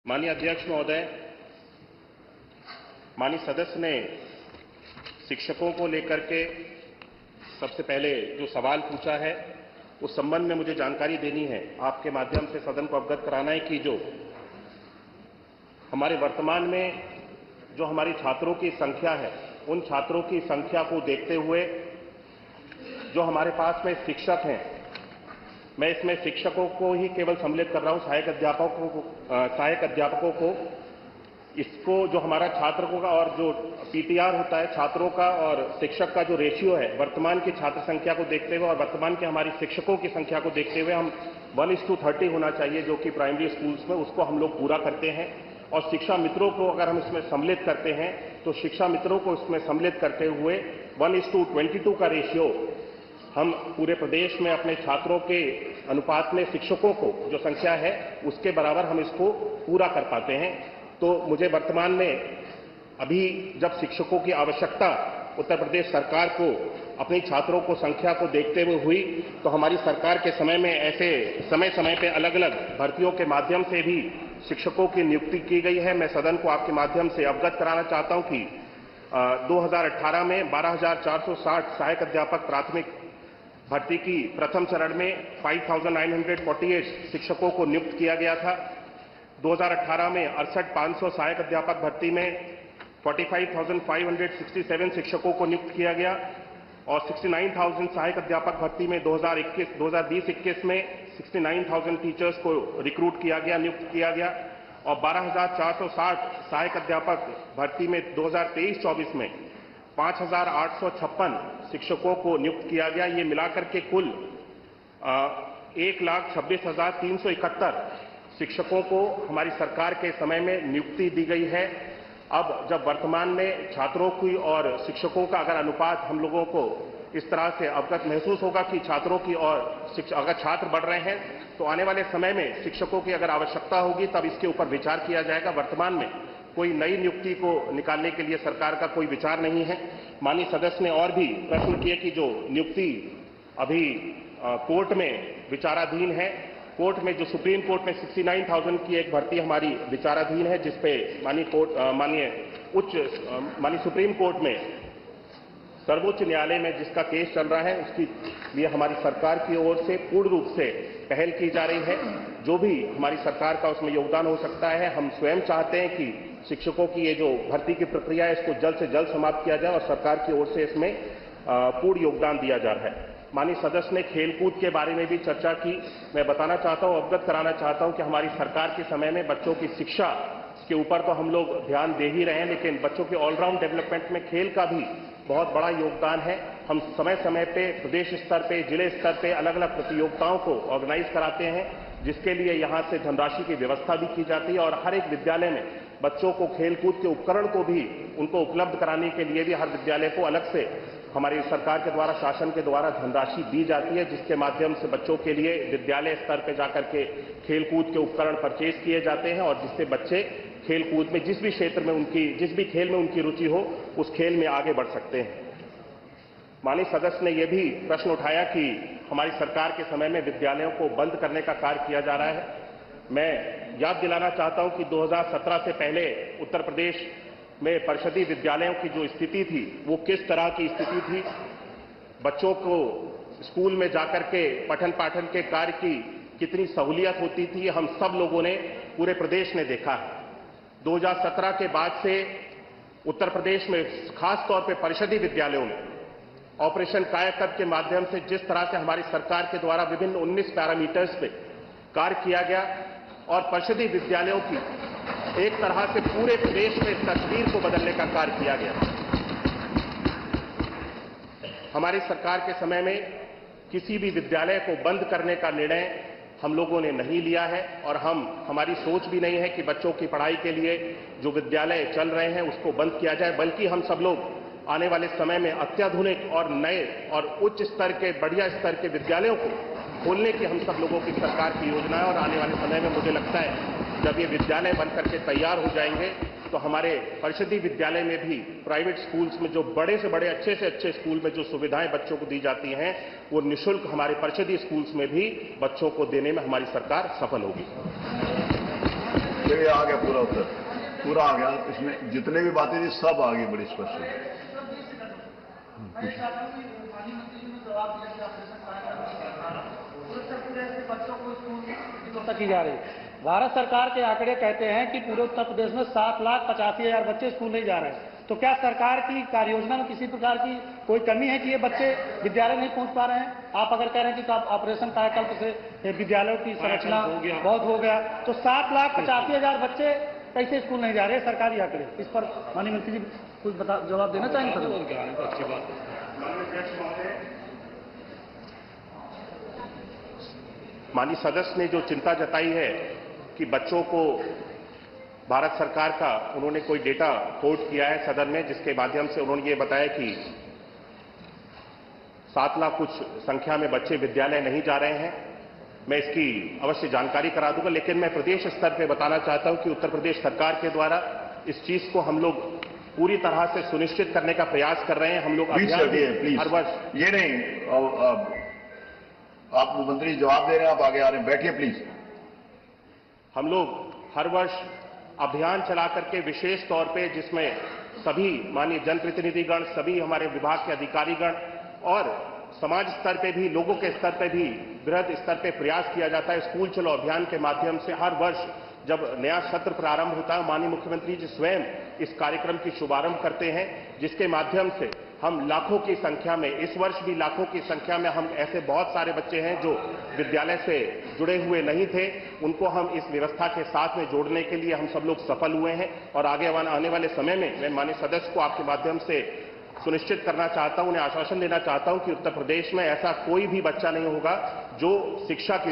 माननीय अध्यक्ष महोदय, माननीय सदस्य ने शिक्षकों को लेकर के सबसे पहले जो सवाल पूछा है उस संबंध में मुझे जानकारी देनी है। आपके माध्यम से सदन को अवगत कराना है कि जो हमारे वर्तमान में जो हमारी छात्रों की संख्या है, उन छात्रों की संख्या को देखते हुए जो हमारे पास में शिक्षक हैं, मैं इसमें शिक्षकों को ही केवल सम्मिलित कर रहा हूं, सहायक अध्यापकों को इसको जो हमारा छात्रों का और जो पीटीआर होता है छात्रों का और शिक्षक का जो रेशियो है, वर्तमान की छात्र संख्या को देखते हुए और वर्तमान के हमारी शिक्षकों की संख्या को देखते हुए हम 1:30 होना चाहिए, जो कि प्राइमरी स्कूल्स में उसको हम लोग पूरा करते हैं। और शिक्षा मित्रों को अगर हम इसमें सम्मिलित करते हैं तो शिक्षा मित्रों को इसमें सम्मिलित करते हुए 1:22 का रेशियो हम पूरे प्रदेश में अपने छात्रों के अनुपात में शिक्षकों को जो संख्या है उसके बराबर हम इसको पूरा कर पाते हैं। तो मुझे वर्तमान में अभी जब शिक्षकों की आवश्यकता उत्तर प्रदेश सरकार को अपनी छात्रों को संख्या को देखते हुए हुई, तो हमारी सरकार के समय में ऐसे समय समय पे अलग अलग भर्तियों के माध्यम से भी शिक्षकों की नियुक्ति की गई है। मैं सदन को आपके माध्यम से अवगत कराना चाहता हूं कि 2018 में 12,460 सहायक अध्यापक प्राथमिक भर्ती की प्रथम चरण में 5,948 शिक्षकों को नियुक्त किया गया था। 2018 में 68,500 सहायक अध्यापक भर्ती में 45,567 शिक्षकों को नियुक्त किया गया और 69,000 सहायक अध्यापक भर्ती में 2020-21 में 69,000 टीचर्स को रिक्रूट किया गया, नियुक्त किया गया और 12,460 सहायक अध्यापक भर्ती में 2023-24 में 5,856 शिक्षकों को नियुक्त किया गया। ये मिलाकर के कुल 1,26,371 शिक्षकों को हमारी सरकार के समय में नियुक्ति दी गई है। अब जब वर्तमान में छात्रों की और शिक्षकों का अगर अनुपात हम लोगों को इस तरह से अवगत महसूस होगा कि छात्रों की और अगर छात्र बढ़ रहे हैं तो आने वाले समय में शिक्षकों की अगर आवश्यकता होगी तब इसके ऊपर विचार किया जाएगा। वर्तमान में कोई नई नियुक्ति को निकालने के लिए सरकार का कोई विचार नहीं है। माननीय सदस्य ने और भी प्रश्न किए कि जो नियुक्ति अभी कोर्ट में विचाराधीन है, कोर्ट में जो सुप्रीम कोर्ट में 69,000 की एक भर्ती हमारी विचाराधीन है, जिसपे माननीय सुप्रीम कोर्ट में सर्वोच्च न्यायालय में जिसका केस चल रहा है, उसकी लिए हमारी सरकार की ओर से पूर्ण रूप से पहल की जा रही है। जो भी हमारी सरकार का उसमें योगदान हो सकता है, हम स्वयं चाहते हैं कि शिक्षकों की ये जो भर्ती की प्रक्रिया है इसको जल्द से जल्द समाप्त किया जाए और सरकार की ओर से इसमें पूर्ण योगदान दिया जा रहा है। माननीय सदस्य ने खेलकूद के बारे में भी चर्चा की। मैं बताना चाहता हूं, अवगत कराना चाहता हूं कि हमारी सरकार के समय में बच्चों की शिक्षा के ऊपर तो हम लोग ध्यान दे ही रहे हैं, लेकिन बच्चों के ऑलराउंड डेवलपमेंट में खेल का भी बहुत बड़ा योगदान है। हम समय समय पे प्रदेश स्तर पे, जिले स्तर पे अलग अलग प्रतियोगिताओं को ऑर्गेनाइज कराते हैं, जिसके लिए यहां से धनराशि की व्यवस्था भी की जाती है और हर एक विद्यालय में बच्चों को खेलकूद के उपकरण को भी उनको उपलब्ध कराने के लिए भी हर विद्यालय को अलग से हमारी सरकार के द्वारा, शासन के द्वारा धनराशि दी जाती है, जिसके माध्यम से बच्चों के लिए विद्यालय स्तर पर जाकर के खेलकूद के उपकरण परचेज किए जाते हैं और जिससे बच्चे खेलकूद में जिस भी क्षेत्र में जिस भी खेल में उनकी रुचि हो उस खेल में आगे बढ़ सकते हैं। माननीय सदस्य ने यह भी प्रश्न उठाया कि हमारी सरकार के समय में विद्यालयों को बंद करने का कार्य किया जा रहा है। मैं याद दिलाना चाहता हूं कि 2017 से पहले उत्तर प्रदेश में परिषदीय विद्यालयों की जो स्थिति थी वो किस तरह की स्थिति थी। बच्चों को स्कूल में जाकर के पठन पाठन के कार्य की कितनी सहूलियत होती थी, हम सब लोगों ने, पूरे प्रदेश ने देखा है। 2017 के बाद से उत्तर प्रदेश में खास तौर पर परिषदीय विद्यालयों में ऑपरेशन कायाकल्प के माध्यम से जिस तरह से हमारी सरकार के द्वारा विभिन्न 19 पैरामीटर्स पे कार्य किया गया और परिषदीय विद्यालयों की एक तरह से पूरे प्रदेश में तस्वीर को बदलने का कार्य किया गया। हमारी सरकार के समय में किसी भी विद्यालय को बंद करने का निर्णय हम लोगों ने नहीं लिया है और हमारी सोच भी नहीं है कि बच्चों की पढ़ाई के लिए जो विद्यालय चल रहे हैं उसको बंद किया जाए, बल्कि हम सब लोग आने वाले समय में अत्याधुनिक और नए और उच्च स्तर के, बढ़िया स्तर के विद्यालयों को खोलने की हम सब लोगों की सरकार की योजना है। और आने वाले समय में मुझे लगता है जब ये विद्यालय बन करके तैयार हो जाएंगे तो हमारे परिषदीय विद्यालय में भी प्राइवेट स्कूल्स में जो बड़े से बड़े, अच्छे से अच्छे स्कूल में जो सुविधाएं बच्चों को दी जाती हैं वो निःशुल्क हमारे परिषदीय स्कूल्स में भी बच्चों को देने में हमारी सरकार सफल होगी। ये आ गया पूरा उत्तर, पूरा आ गया। इसमें जितने भी बातें थी सब आ गई बड़ी स्पष्ट। की जा रही भारत सरकार के आंकड़े कहते हैं कि पूरे उत्तर प्रदेश में 7,85,000 बच्चे स्कूल नहीं जा रहे हैं। तो क्या सरकार की कार्ययोजना में किसी प्रकार की कोई कमी है कि ये बच्चे विद्यालय नहीं पहुंच पा रहे हैं? आप अगर कह रहे हैं कि ऑपरेशन कायाकल्प से विद्यालयों की संरचना बहुत हो गया, तो 7,85,000 बच्चे कैसे स्कूल नहीं जा रहे? सरकारी आंकड़े, इस पर माननीय मंत्री जी कुछ जवाब देना चाहेंगे? माननीय सदस्य ने जो चिंता जताई है कि बच्चों को भारत सरकार का उन्होंने कोई डेटा कोट किया है सदन में, जिसके माध्यम से उन्होंने ये बताया कि 7 लाख कुछ संख्या में बच्चे विद्यालय नहीं जा रहे हैं। मैं इसकी अवश्य जानकारी करा दूंगा, लेकिन मैं प्रदेश स्तर पर बताना चाहता हूं कि उत्तर प्रदेश सरकार के द्वारा इस चीज को हम लोग पूरी तरह से सुनिश्चित करने का प्रयास कर रहे हैं। हम लोग हर वर्ष ये नहीं, आप मंत्री जवाब दे रहे हैं, आप आगे आ रहे हैं, बैठिए प्लीज। हम लोग हर वर्ष अभियान चला करके विशेष तौर पे, जिसमें सभी माननीय जनप्रतिनिधिगण, सभी हमारे विभाग के अधिकारीगण और समाज स्तर पे भी, लोगों के स्तर पे भी बृहद स्तर पे प्रयास किया जाता है। स्कूल चलो अभियान के माध्यम से हर वर्ष जब नया सत्र प्रारंभ होता है, माननीय मुख्यमंत्री जी स्वयं इस कार्यक्रम की शुभारंभ करते हैं, जिसके माध्यम से हम लाखों की संख्या में, इस वर्ष भी लाखों की संख्या में, हम ऐसे बहुत सारे बच्चे हैं जो विद्यालय से जुड़े हुए नहीं थे, उनको हम इस व्यवस्था के साथ में जोड़ने के लिए हम सब लोग सफल हुए हैं। और आगे आने वाले समय में मैं माननीय सदस्य को आपके माध्यम से सुनिश्चित करना चाहता हूं, उन्हें आश्वासन देना चाहता हूं कि उत्तर प्रदेश में ऐसा कोई भी बच्चा नहीं होगा जो शिक्षा की